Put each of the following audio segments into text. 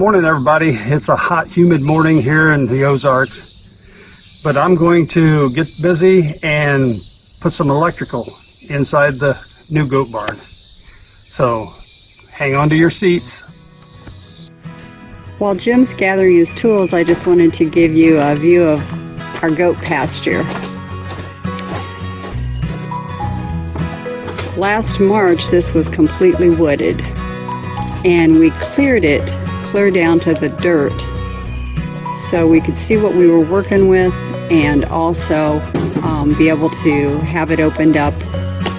Morning, everybody. It's a hot, humid morning here in the Ozarks, but I'm going to get busy and put some electrical inside the new goat barn. So hang on to your seats. While Jim's gathering his tools, I just wanted to give you a view of our goat pasture. Last March, this was completely wooded, and we cleared it clear down to the dirt so we could see what we were working with and also be able to have it opened up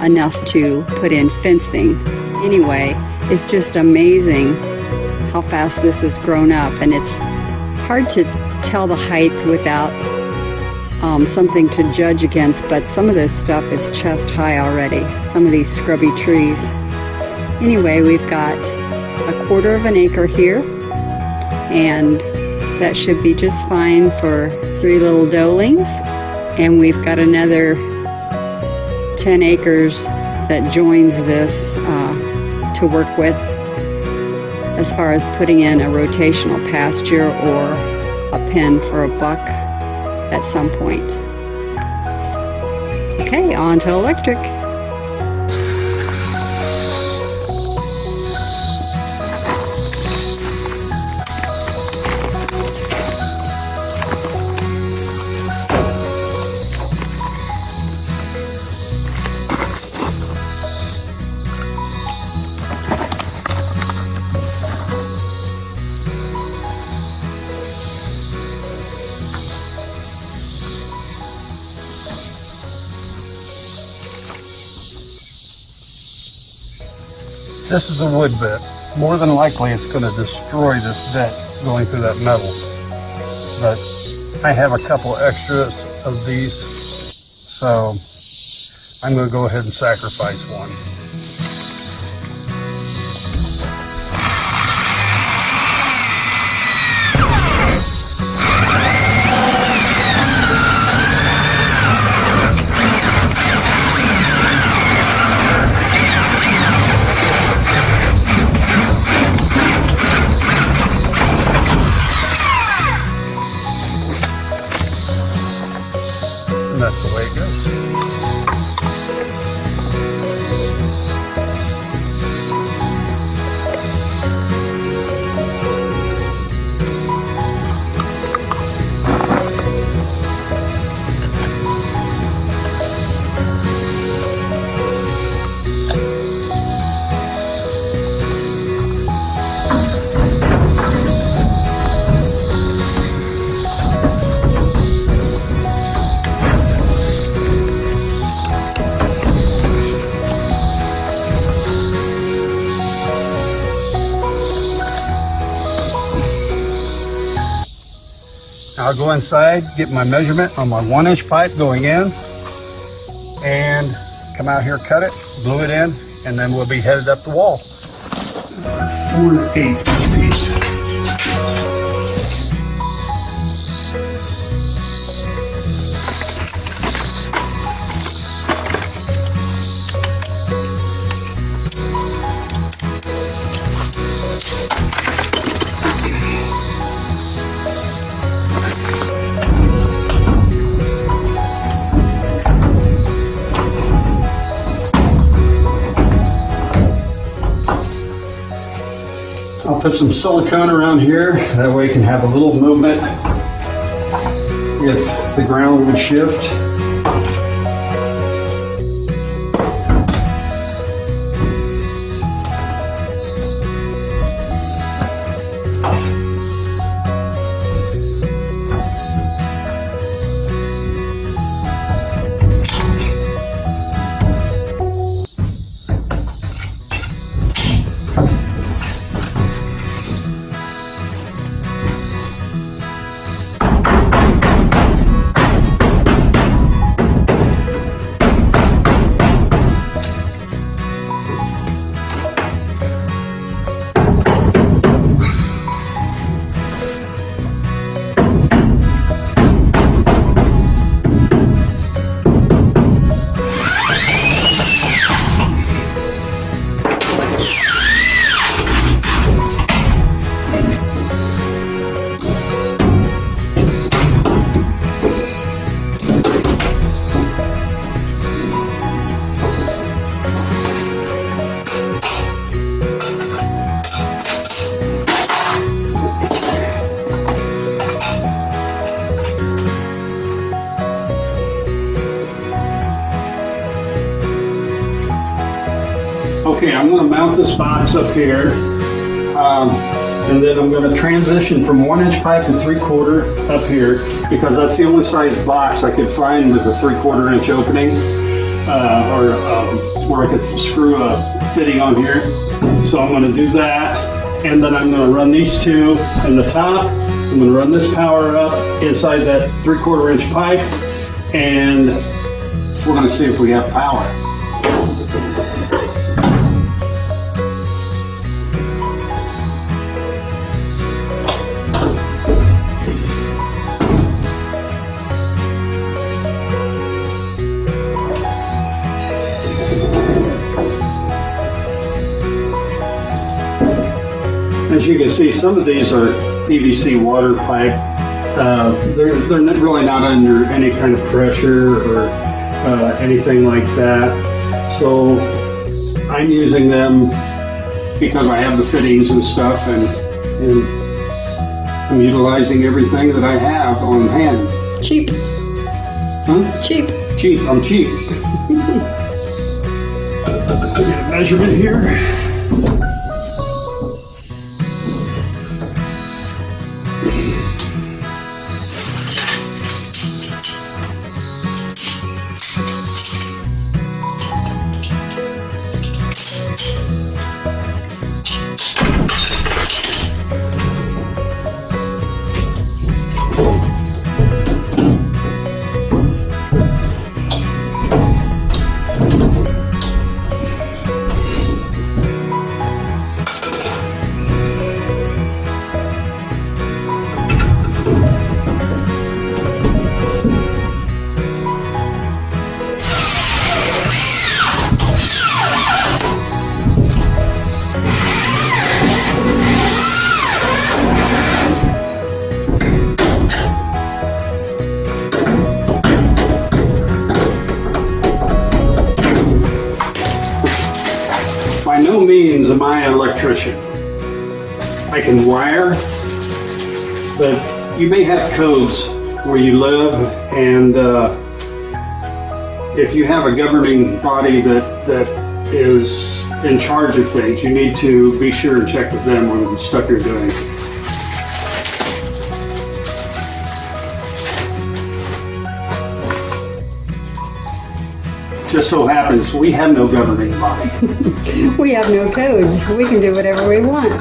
enough to put in fencing. Anyway, it's just amazing how fast this has grown up, and it's hard to tell the height without something to judge against, but some of this stuff is chest high already, some of these scrubby trees. Anyway, we've got a 1/4 of an acre here, and that should be just fine for 3 little doelings, and we've got another 10 acres that joins this to work with as far as putting in a rotational pasture or a pen for a buck at some point. Okay, on to electric. This is a wood bit. More than likely it's going to destroy this bit going through that metal. But I have a couple extras of these, so I'm going to go ahead and sacrifice one. And that's the way it goes. I'll go inside, get my measurement on my 1-inch pipe going in, and come out here, cut it, glue it in, and then we'll be headed up the wall. 4/8 piece. I'll put some silicone around here, that way it can have a little movement if the ground would shift. Okay, I'm going to mount this box up here, and then I'm going to transition from 1-inch pipe to 3/4 up here, because that's the only size box I could find with a 3/4 inch opening, or where I could screw a fitting on here. So I'm going to do that, and then I'm going to run these two in the top. I'm going to run this power up inside that 3/4 inch pipe, and we're going to see if we have power. As you can see, some of these are PVC water pipe. They're not really not under any kind of pressure or anything like that. So I'm using them because I have the fittings and stuff, and I'm utilizing everything that I have on hand. Cheap. Huh? Cheap. Cheap. I'm cheap. Get a measurement here. By no means am I an electrician. I can wire, but you may have codes where you live, and if you have a governing body that is in charge of things, you need to be sure and check with them on the stuff you're doing. Just so happens we have no governing body. We have no codes. We can do whatever we want.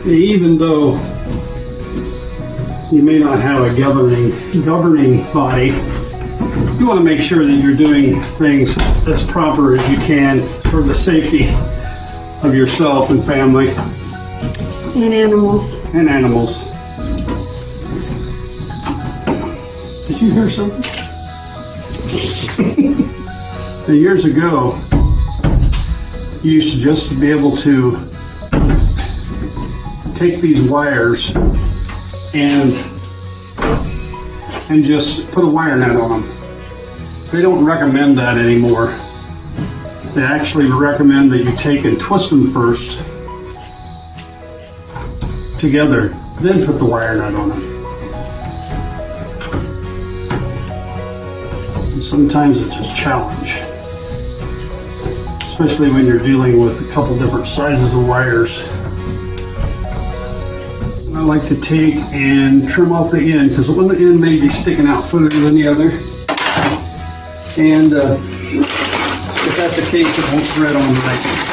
Even though you may not have a governing body, you want to make sure that you're doing things as proper as you can for the safety of yourself and family. And animals. And animals. Did you hear something? Years ago, you used to just be able to take these wires and just put a wire net on them. They don't recommend that anymore. They actually recommend that you take and twist them first together, then put the wire net on them. And sometimes it's a challenge, especially when you're dealing with a couple different sizes of wires. I like to take and trim off the end because one end may be sticking out further than the other. And if that's the case, it won't thread on right.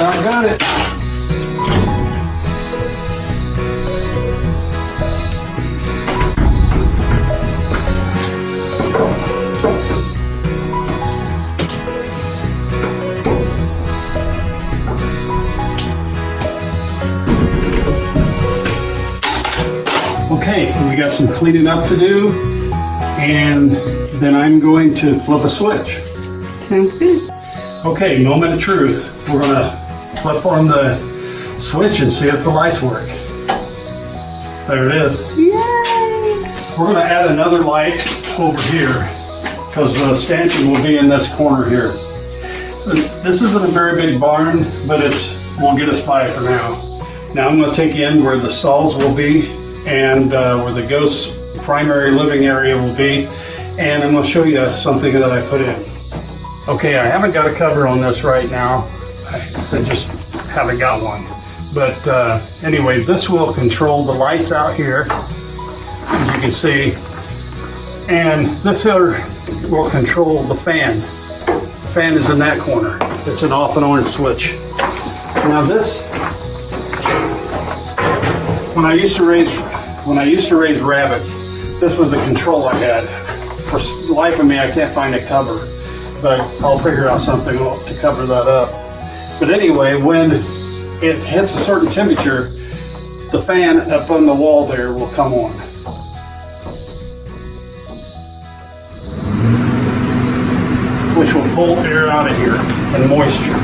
About got it. Okay, we got some cleaning up to do, and then I'm going to flip a switch. Sounds good. Okay, moment of truth. We're going to flip on the switch and see if the lights work. There it is. Yay! We're going to add another light over here because the stanchion will be in this corner here. This isn't a very big barn, but will get us by for now. Now I'm going to take you in where the stalls will be and where the ghost's primary living area will be, and I'm going to show you something that I put in. Okay, I haven't got a cover on this right now. I just haven't got one. But anyway, this will control the lights out here, as you can see. And this here will control the fan. The fan is in that corner. It's an off and on switch. Now this, when I used to raise rabbits, this was the control I had. For the life of me, I can't find a cover. But I'll figure out something to cover that up. But anyway, when it hits a certain temperature, the fan up on the wall there will come on. Which will pull air out of here and moisture.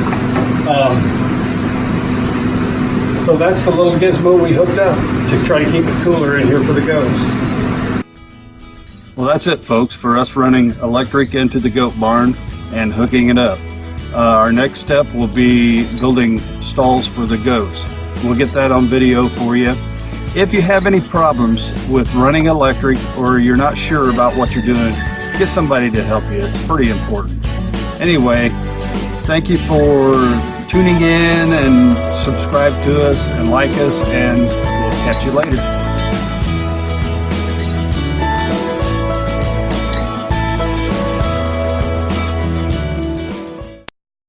So that's the little gizmo we hooked up to try to keep it cooler in here for the ghosts. Well, that's it, folks, for us running electric into the goat barn and hooking it up. Our next step will be building stalls for the goats. We'll get that on video for you. If you have any problems with running electric or you're not sure about what you're doing, get somebody to help you. It's pretty important. Anyway, thank you for tuning in and subscribe to us and like us, and we'll catch you later.